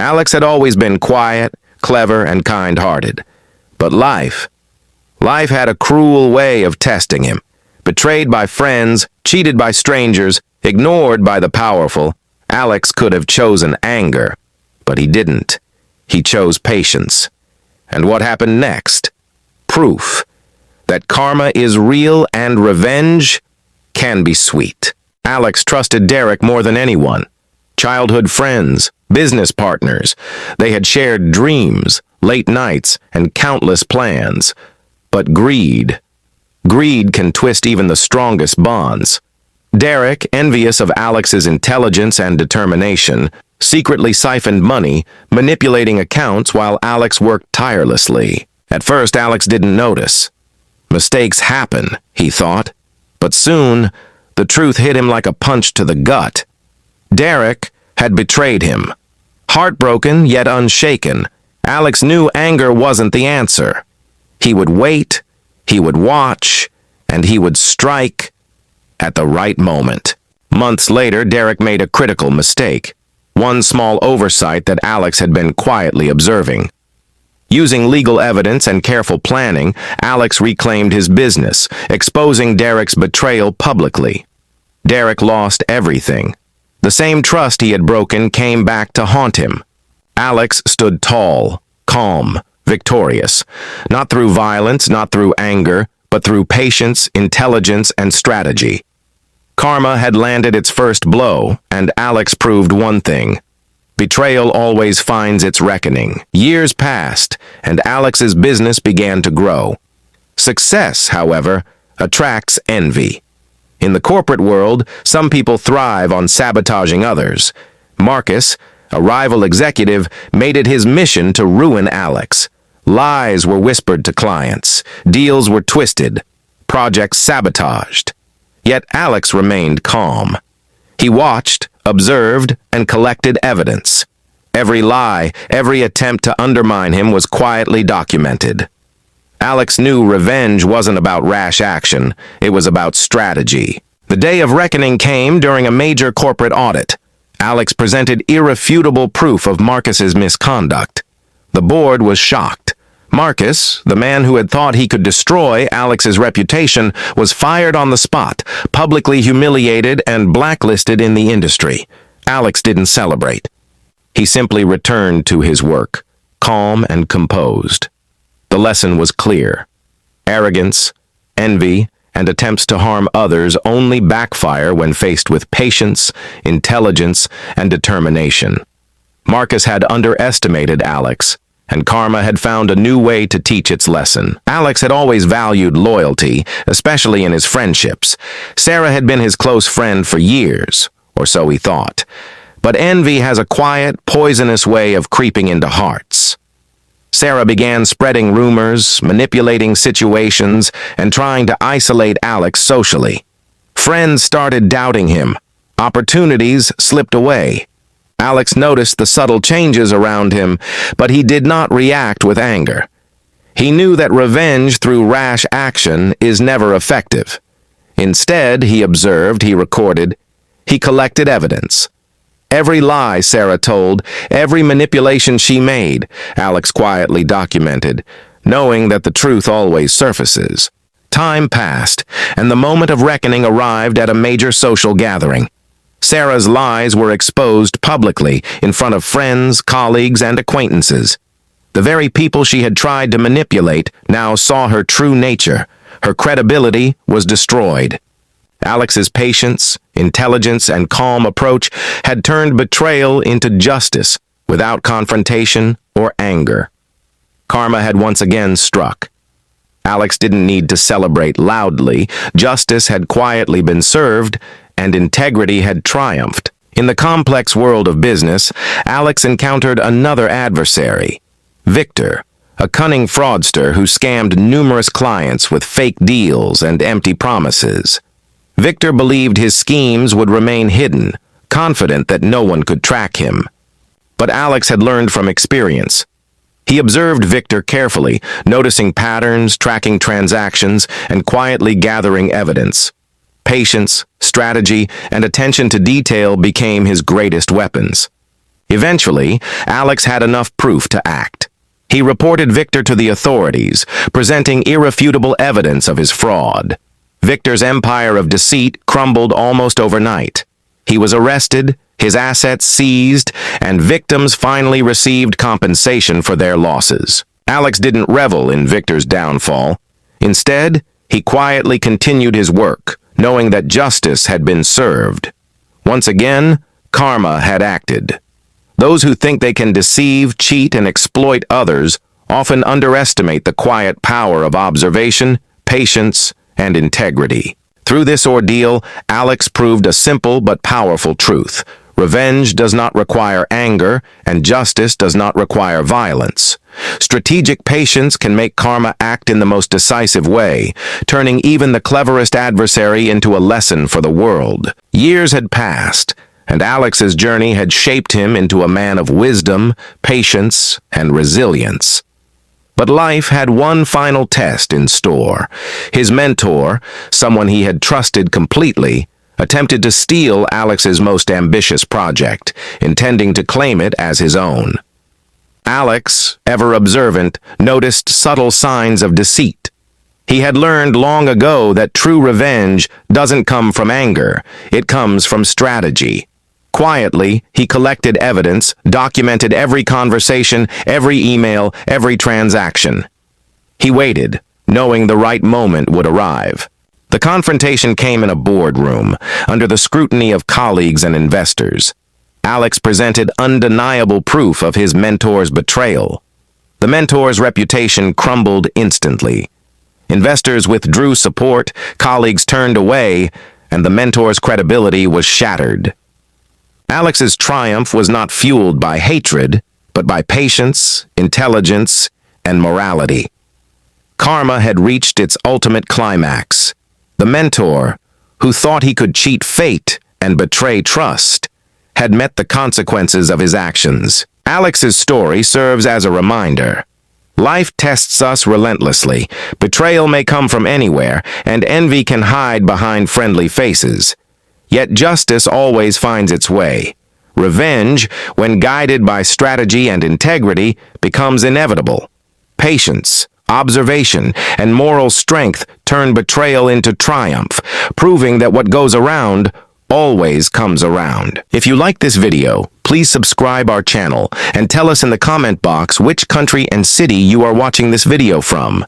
Alex had always been quiet, clever, and kind-hearted. But life had a cruel way of testing him. Betrayed by friends, cheated by strangers, ignored by the powerful, Alex could have chosen anger, but he didn't. He chose patience. And what happened next? Proof that karma is real and revenge can be sweet. Alex trusted Derek more than anyone. Childhood friends, business partners. They had shared dreams, late nights, and countless plans. But greed can twist even the strongest bonds. Derek, envious of Alex's intelligence and determination, secretly siphoned money, manipulating accounts while Alex worked tirelessly. At first, Alex didn't notice. Mistakes happen, he thought. But soon, the truth hit him like a punch to the gut. Derek had betrayed him. Heartbroken, yet unshaken, Alex knew anger wasn't the answer. He would wait, he would watch, and he would strike at the right moment. Months later, Derek made a critical mistake. One small oversight that Alex had been quietly observing. Using legal evidence and careful planning, Alex reclaimed his business, exposing Derek's betrayal publicly. Derek lost everything. The same trust he had broken came back to haunt him. Alex stood tall, calm, victorious, not through violence, not through anger, but through patience, intelligence, and strategy. Karma had landed its first blow, and Alex proved one thing. Betrayal always finds its reckoning. Years passed, and Alex's business began to grow. Success, however, attracts envy. In the corporate world, some people thrive on sabotaging others. Marcus, a rival executive, made it his mission to ruin Alex. Lies were whispered to clients. Deals were twisted. Projects sabotaged. Yet Alex remained calm. He watched, observed, and collected evidence. Every lie, every attempt to undermine him was quietly documented. Alex knew revenge wasn't about rash action, it was about strategy. The day of reckoning came during a major corporate audit. Alex presented irrefutable proof of Marcus's misconduct. The board was shocked. Marcus, the man who had thought he could destroy Alex's reputation, was fired on the spot, publicly humiliated and blacklisted in the industry. Alex didn't celebrate. He simply returned to his work, calm and composed. The lesson was clear. Arrogance, envy, and attempts to harm others only backfire when faced with patience, intelligence, and determination. Marcus had underestimated Alex, and karma had found a new way to teach its lesson. Alex had always valued loyalty, especially in his friendships. Sarah had been his close friend for years, or so he thought. But envy has a quiet, poisonous way of creeping into hearts. Sarah began spreading rumors, manipulating situations, and trying to isolate Alex socially. Friends started doubting him. Opportunities slipped away. Alex noticed the subtle changes around him, but he did not react with anger. He knew that revenge through rash action is never effective. Instead, he observed, he recorded, he collected evidence. Every lie Sarah told, every manipulation she made, Alex quietly documented, knowing that the truth always surfaces. Time passed, and the moment of reckoning arrived at a major social gathering. Sarah's lies were exposed publicly in front of friends, colleagues, and acquaintances. The very people she had tried to manipulate now saw her true nature. Her credibility was destroyed. Alex's patience, intelligence, and calm approach had turned betrayal into justice without confrontation or anger. Karma had once again struck. Alex didn't need to celebrate loudly. Justice had quietly been served, and integrity had triumphed. In the complex world of business, Alex encountered another adversary, Victor, a cunning fraudster who scammed numerous clients with fake deals and empty promises. Victor believed his schemes would remain hidden, confident that no one could track him. But Alex had learned from experience. He observed Victor carefully, noticing patterns, tracking transactions, and quietly gathering evidence. Patience, strategy, and attention to detail became his greatest weapons. Eventually, Alex had enough proof to act. He reported Victor to the authorities, presenting irrefutable evidence of his fraud. Victor's empire of deceit crumbled almost overnight. He was arrested, his assets seized, and victims finally received compensation for their losses. Alex didn't revel in Victor's downfall. Instead, he quietly continued his work, knowing that justice had been served. Once again, karma had acted. Those who think they can deceive, cheat, and exploit others often underestimate the quiet power of observation, patience, and integrity. Through this ordeal, Alex proved a simple but powerful truth. Revenge does not require anger, and justice does not require violence. Strategic patience can make karma act in the most decisive way, turning even the cleverest adversary into a lesson for the world. Years had passed, and Alex's journey had shaped him into a man of wisdom, patience, and resilience. But life had one final test in store. His mentor, someone he had trusted completely, attempted to steal Alex's most ambitious project, intending to claim it as his own. Alex, ever observant, noticed subtle signs of deceit. He had learned long ago that true revenge doesn't come from anger, it comes from strategy. Quietly, he collected evidence, documented every conversation, every email, every transaction. He waited, knowing the right moment would arrive. The confrontation came in a boardroom, under the scrutiny of colleagues and investors. Alex presented undeniable proof of his mentor's betrayal. The mentor's reputation crumbled instantly. Investors withdrew support, colleagues turned away, and the mentor's credibility was shattered. Alex's triumph was not fueled by hatred, but by patience, intelligence, and morality. Karma had reached its ultimate climax. The mentor, who thought he could cheat fate and betray trust, had met the consequences of his actions. Alex's story serves as a reminder. Life tests us relentlessly. Betrayal may come from anywhere, and envy can hide behind friendly faces. Yet justice always finds its way. Revenge, when guided by strategy and integrity, becomes inevitable. Patience, observation, and moral strength turn betrayal into triumph, proving that what goes around always comes around. If you like this video, please subscribe our channel and tell us in the comment box which country and city you are watching this video from.